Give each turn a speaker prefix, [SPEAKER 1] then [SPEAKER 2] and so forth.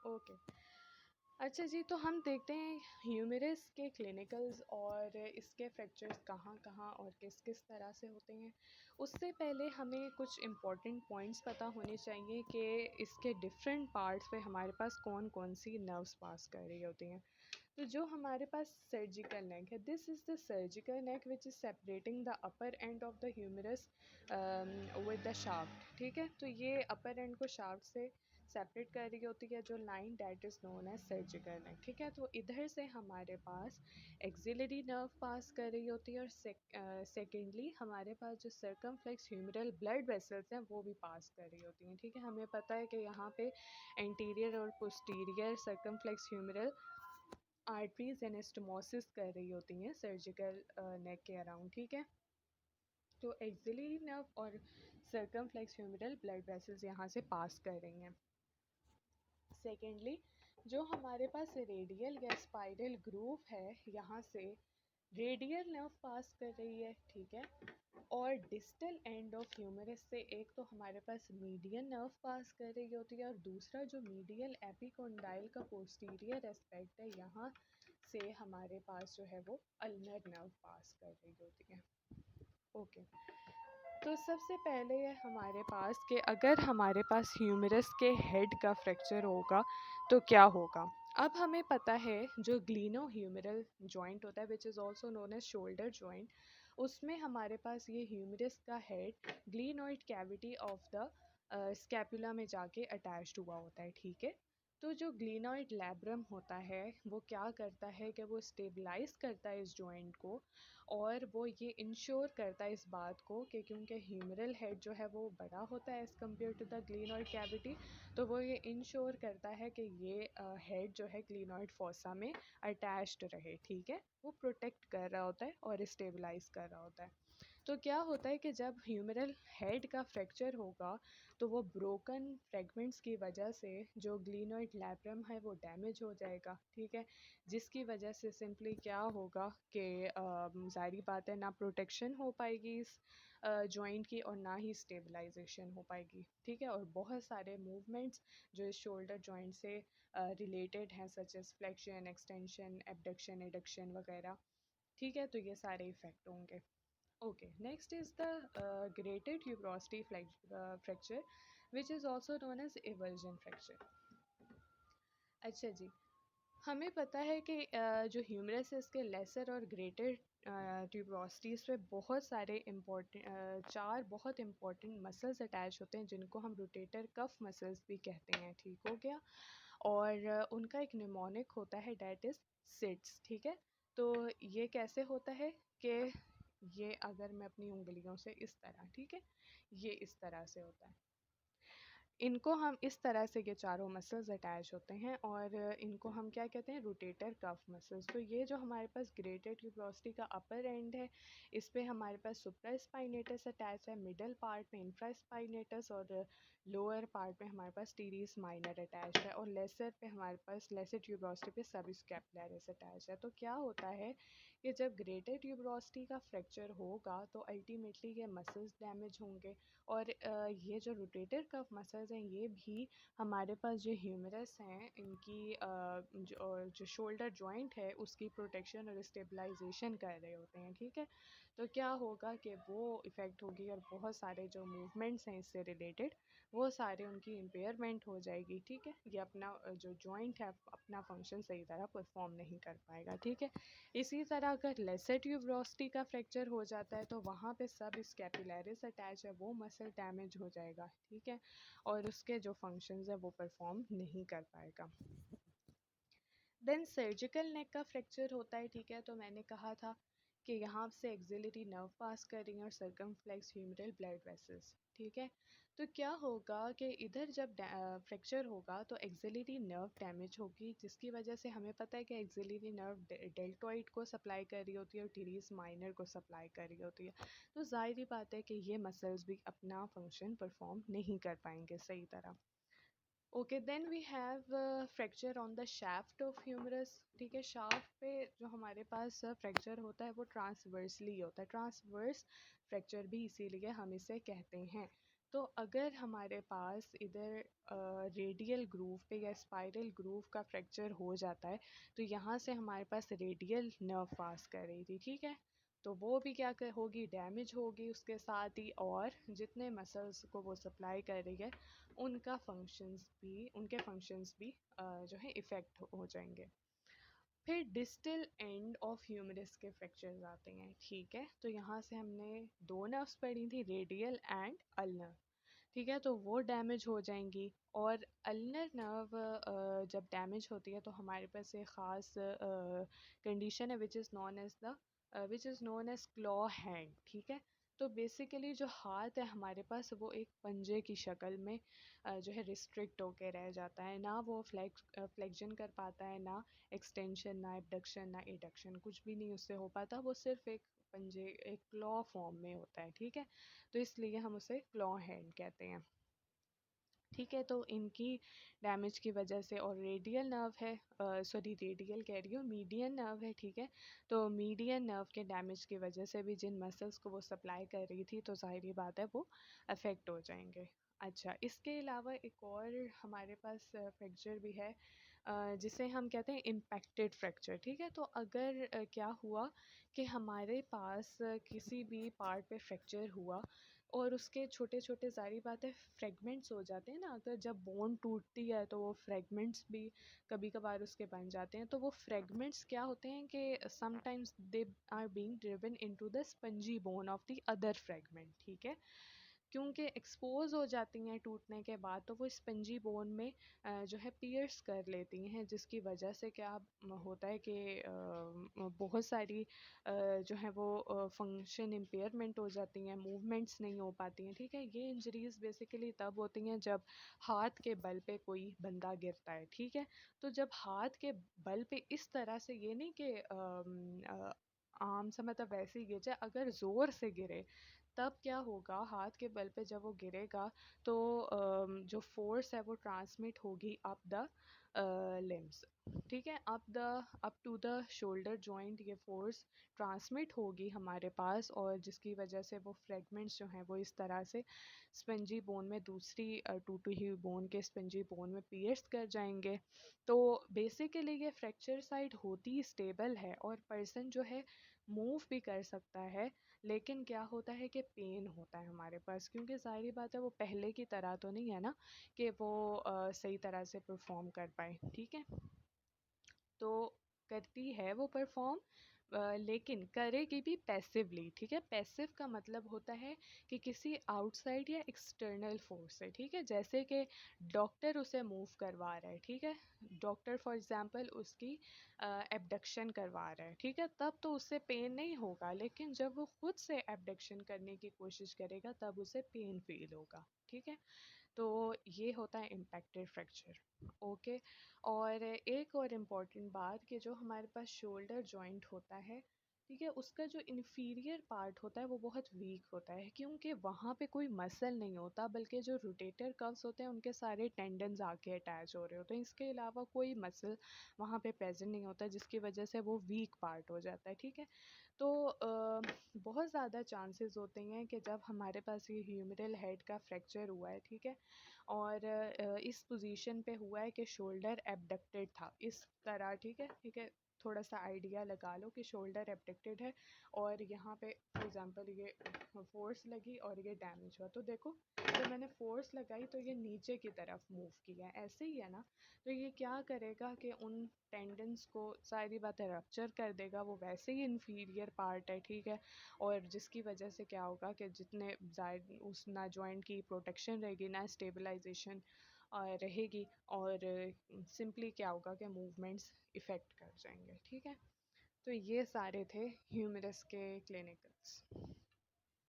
[SPEAKER 1] Okay. अच्छा जी, तो हम देखते हैं ह्यूमरस के क्लिनिकल्स और इसके फ्रैक्चर्स कहाँ कहाँ और किस किस तरह से होते हैं। उससे पहले हमें कुछ इम्पॉर्टेंट पॉइंट्स पता होने चाहिए कि इसके डिफरेंट पार्ट्स पे हमारे पास कौन कौन सी नर्व्स पास कर रही होती हैं। तो जो हमारे पास सर्जिकल नेक है, this is the surgical neck which is separating the upper end of the humerus with the shaft. ठीक है, तो ये अपर एंड को शाफ्ट से सेपरेट कर रही होती है जो line, that is known as surgical neck. ठीक है, तो इधर से हमारे पास एक्सिलरी नर्व पास कर रही होती है और सेकेंडली हमारे पास जो सर्कमफ्लेक्स ह्यूमरल ब्लड वेसल्स हैं वो भी पास कर रही होती हैं। ठीक है, हमें पता है कि यहाँ पे एंटीरियर और posterior circumflex humeral arteries anastomosis कर रही होती हैं सर्जिकल नेक के अराउंड। ठीक है, तो एक्सिलरी नर्व और सर्कमफ्लेक्स ह्यूमरल ब्लड वेसल्स यहाँ से पास कर रही हैं। सेकेंडली जो हमारे पास रेडियल या स्पाइरल ग्रूव है, यहाँ से रेडियल नर्व पास कर रही है। ठीक है, और डिस्टल एंड ऑफ ह्यूमरस से एक तो हमारे पास मीडियन नर्व पास कर रही होती है और दूसरा जो मीडियल एपिकोंडाइल का पोस्टीरियर एस्पेक्ट है, यहाँ से हमारे पास जो है वो अल्नर नर्व पास कर रही होती है। ओके, तो सबसे पहले है हमारे पास कि अगर हमारे पास ह्यूमरस के हेड का फ्रैक्चर होगा तो क्या होगा। अब हमें पता है जो ग्लीनो ह्यूमरल जॉइंट होता है which is also known as shoulder joint, उसमें हमारे पास ये ह्यूमरस का head glenoid cavity of the scapula में जाके अटैच्ड हुआ होता है। ठीक है, तो जो ग्लीनोइड लैब्रम होता है वो क्या करता है कि वो स्टेबलाइज करता है इस जॉइंट को, और वो ये इंश्योर करता है इस बात को कि क्योंकि ह्यूमरल हेड जो है वो बड़ा होता है as compare to the glenoid cavity, तो वो ये इंश्योर करता है कि ये हेड जो है ग्लीनॉइड फोसा में अटैच्ड रहे। ठीक है, वो प्रोटेक्ट कर रहा होता है और स्टेबलाइज कर रहा होता है। तो क्या होता है कि जब ह्यूमरल हेड का फ्रैक्चर होगा तो वो ब्रोकन फ्रेगमेंट्स की वजह से जो ग्लीनोइड लैब्रम है वो डैमेज हो जाएगा। ठीक है, जिसकी वजह से सिंपली क्या होगा कि ज़ाहिर बात है ना प्रोटेक्शन हो पाएगी इस जॉइंट की और ना ही स्टेबलाइजेशन हो पाएगी। ठीक है, और बहुत सारे मूवमेंट्स जो इस शोल्डर जॉइंट से रिलेटेड हैं such as flexion, extension, abduction, adduction वगैरह। ठीक है, तो ये सारे इफ़ेक्ट होंगे। Okay, next is the grated tuberosity fracture, which is also known as eversion fracture. अच्छा जी, हमें पता है कि जो ह्यूमरस है इसके लेसर और ग्रेटेड ट्यूबरोसिटीज़ पे बहुत सारे चार बहुत इम्पॉर्टेंट मसल्स अटैच होते हैं जिनको हम रोटेटर कफ मसल्स भी कहते हैं। ठीक हो गया, और उनका एक निमोनिक होता है डैट इज़ सिट्स। ठीक है, तो ये कैसे होता है कि ये अगर मैं अपनी उंगलियों से इस तरह, ठीक है, ये इस तरह से होता है, इनको हम इस तरह से, ये चारों मसल्स अटैच होते हैं और इनको हम क्या कहते हैं, रोटेटर कफ मसल्स। तो ये जो हमारे पास ग्रेटेड ट्यूबरोसिटी का अपर एंड है, इस पे हमारे पास सुप्रास्पाइनेटस अटैच है, मिडल पार्ट में इंफ्रास्पाइनेटस और लोअर पार्ट में हमारे पास टीरिस माइनर अटैच है, और लेसर पे हमारे पास लेसर ट्यूबरोसिटी पे सब स्कैपुलरिस अटैच है। तो क्या होता है कि जब ग्रेटेड ट्यूबरोसिटी का फ्रैक्चर होगा तो अल्टीमेटली ये मसल्स डैमेज होंगे, और ये जो रोटेटर कफ मसल्स हैं ये भी हमारे पास जो ह्यूमरस हैं इनकी जो शोल्डर जॉइंट है उसकी प्रोटेक्शन और स्टेबलाइजेशन कर रहे होते हैं। ठीक है, तो क्या होगा कि वो इफ़ेक्ट होगी और बहुत सारे जो मूवमेंट्स हैं इससे रिलेटेड वो सारे उनकी इम्पेयरमेंट हो जाएगी। ठीक है, ये अपना जो जॉइंट है अपना फंक्शन सही तरह परफॉर्म नहीं कर पाएगा। ठीक है, इसी तरह अगर लेसर ट्यूबरोसिटी का फ्रैक्चर हो जाता है तो वहाँ पे सब स्कैपुलरिस अटैच है वो मसल डैमेज हो जाएगा। ठीक है, और उसके जो फंक्शंस है वो परफॉर्म नहीं कर पाएगा। देन सर्जिकल नेक का फ्रैक्चर होता है। ठीक है, तो मैंने कहा था कि यहाँ से एक्सिलरी नर्व पास कर रही हैं और सर्कमफ्लेक्स ह्यूमरल ब्लड वेसल्स। ठीक है, तो क्या होगा कि इधर जब फ्रैक्चर होगा तो एक्सिलरी नर्व डैमेज होगी, जिसकी वजह से हमें पता है कि एक्सिलरी नर्व डेल्टॉइड को सप्लाई कर रही होती है और टीरीज माइनर को सप्लाई कर रही होती है। तो ज़ाहिर बात है कि ये मसल्स भी अपना फंक्शन परफॉर्म नहीं कर पाएंगे सही तरह। Okay, then we have fracture on the shaft of humerus. ठीक है, शाफ्ट पे जो हमारे पास फ्रैक्चर होता है वो ट्रांसवर्सली होता है, ट्रांसवर्स फ्रैक्चर भी इसीलिए हम इसे कहते हैं। तो अगर हमारे पास इधर रेडियल ग्रूव पे या स्पाइरल ग्रूव का फ्रैक्चर हो जाता है, तो यहाँ से हमारे पास रेडियल नर्व पास कर रही थी, ठीक है। तो वो भी क्या होगी, डैमेज होगी उसके साथ ही, और जितने मसल्स को वो सप्लाई कर रही है उनके फंक्शंस भी जो है इफ़ेक्ट हो जाएंगे। फिर डिस्टल एंड ऑफ ह्यूमरस के फ्रैक्चर्स आते हैं, ठीक है। तो यहाँ से हमने दो नर्व्स पढ़ी थी, रेडियल एंड अल्नर, ठीक है। तो वो डैमेज हो जाएंगी, और अल्नर नर्व जब डैमेज होती है तो हमारे पास एक ख़ास कंडीशन है which is known as claw hand, ठीक है। तो बेसिकली जो हाथ है हमारे पास वो एक पंजे की शक्ल में जो है रिस्ट्रिक्ट होके रह जाता है, ना वो फ्लेक्जन कर पाता है, ना एक्सटेंशन, ना एबडक्शन, ना एडक्शन, कुछ भी नहीं उससे हो पाता। वो सिर्फ एक पंजे, एक क्लॉ फॉर्म में होता है, ठीक है। तो इसलिए हम उसे क्लॉ हैंड कहते हैं, ठीक है। तो इनकी डैमेज की वजह से, और रेडियल नर्व है, सॉरी रेडियल कह रही हूँ, मीडियन नर्व है, ठीक है। तो मीडियन नर्व के डैमेज की वजह से भी जिन मसल्स को वो सप्लाई कर रही थी, तो ज़ाहिर बात है वो अफेक्ट हो जाएंगे। अच्छा, इसके अलावा एक और हमारे पास फ्रैक्चर भी है जिसे हम कहते हैं इम्पैक्टेड फ्रैक्चर, ठीक है। तो अगर क्या हुआ कि हमारे पास किसी भी पार्ट पे फ्रैक्चर हुआ और उसके छोटे छोटे, सारी बातें फ्रेगमेंट्स हो जाते हैं ना, अगर जब बोन टूटती है तो वो फ्रेगमेंट्स भी कभी कभार उसके बन जाते हैं। तो वो फ्रेगमेंट्स क्या होते हैं कि sometimes they are being driven into the spongy bone of the other fragment, ठीक है। क्योंकि एक्सपोज हो जाती हैं टूटने के बाद, तो वो स्पंजी बोन में जो है पियर्स कर लेती हैं, जिसकी वजह से क्या होता है कि बहुत सारी जो है वो फंक्शन इम्पेयरमेंट हो जाती हैं, मूवमेंट्स नहीं हो पाती हैं, ठीक है। ये इंजरीज बेसिकली तब होती हैं जब हाथ के बल पे कोई बंदा गिरता है, ठीक है। तो जब हाथ के बल पे इस तरह से, ये नहीं कि आम सा मतलब वैसे ही गिर जाए, अगर ज़ोर से गिरे तब क्या होगा, हाथ के बल पे जब वो गिरेगा तो जो फोर्स है वो ट्रांसमिट होगी अप द लिम्स, ठीक है, up to the shoulder joint, ये फोर्स ट्रांसमिट होगी हमारे पास, और जिसकी वजह से वो फ्रेगमेंट्स जो हैं वो इस तरह से स्पंजी बोन में, दूसरी टूटी हुई बोन के स्पंजी बोन में पियर्स कर जाएंगे। तो बेसिकली ये फ्रैक्चर साइट होती स्टेबल है, और पर्सन जो है मूव भी कर सकता है, लेकिन क्या होता है कि पेन होता है हमारे पास, क्योंकि ज़ाहिर बात है वो पहले की तरह तो नहीं है ना कि वो सही तरह से परफॉर्म कर पाए, ठीक है। तो करती है वो परफॉर्म, लेकिन करेगी भी पैसिवली, ठीक है। पैसिव का मतलब होता है कि किसी आउटसाइड या एक्सटर्नल फोर्स से, ठीक है। जैसे कि डॉक्टर उसे मूव करवा रहा है, ठीक है, डॉक्टर फॉर एग्जांपल उसकी एबडक्शन करवा रहा है, ठीक है, तब तो उससे पेन नहीं होगा, लेकिन जब वो खुद से एबडक्शन करने की कोशिश करेगा तब उसे पेन फील होगा, ठीक है। तो ये होता है इम्पैक्टेड फ्रैक्चर, ओके। और एक और इम्पॉर्टेंट बात कि जो हमारे पास शोल्डर जॉइंट होता है, ठीक है, उसका जो इन्फीरियर पार्ट होता है वो बहुत वीक होता है, क्योंकि वहाँ पे कोई मसल नहीं होता, बल्कि जो रोटेटर कव्स होते हैं उनके सारे टेंडन्स आके अटैच हो रहे होते हैं, इसके अलावा कोई मसल वहाँ पे प्रेजेंट नहीं होता, जिसकी वजह से वो वीक पार्ट हो जाता है, ठीक है। तो बहुत ज़्यादा चांसेस होते हैं कि जब हमारे पास ये ह्यूमरल हेड का फ्रैक्चर हुआ है, ठीक है, और इस पोजीशन पे हुआ है कि शोल्डर एबडक्टेड था इस तरह, ठीक है, ठीक है। थोड़ा सा आइडिया लगा लो कि शोल्डर एबडक्टेड है, और यहाँ पे फॉर एग्जांपल ये फोर्स लगी और ये डैमेज हुआ, तो देखो जब मैंने फोर्स लगाई तो ये नीचे की तरफ मूव किया, ऐसे ही है ना। तो ये क्या करेगा कि उन टेंडन्स को, सारी बातें रप्चर कर देगा, वो वैसे ही इन्फीरियर पार्ट है, ठीक है। और जिसकी वजह से क्या होगा कि जितने उस ना जॉइंट की प्रोटेक्शन रहेगी, ना स्टेबलाइजेशन रहेगी, और सिंपली क्या होगा कि मूवमेंट्स इफ़ेक्ट कर जाएंगे, ठीक है। तो ये सारे थे ह्यूमरस के क्लिनिकल्स।